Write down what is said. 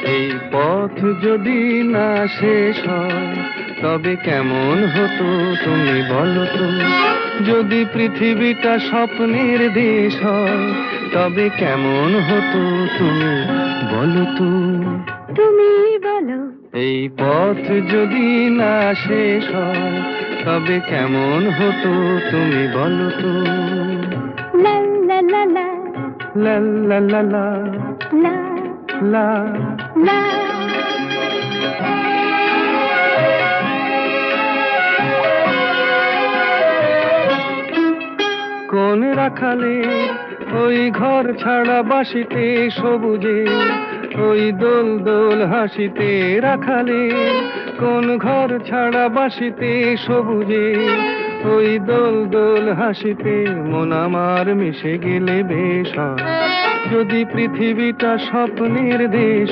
এই পথ যদি না শেষ হয় তবে কেমন হতো তুমি বলো তো। যদি পৃথিবীটা স্বপ্নের দেশ হয় তবে কেমন হতো তুমি বলো তো। তুমি বলো। এই পথ যদি না শেষ হয় তবে কেমন হতো তুমি বলো তো। লা লা লা লা লা লা লা লা লা লা। লা। কোন রাখালে ওই ঘর ছাড়া বাসিতে সবুজে, ওই দোল দোল হাসিতে রাখালে। কোন ঘর ছাড়া বাসিতে সবুজে, ওই দোল দোল হাসিতে মন আমার মিশে গেলে বেশ হয়। যদি পৃথিবীটা স্বপ্নের দেশ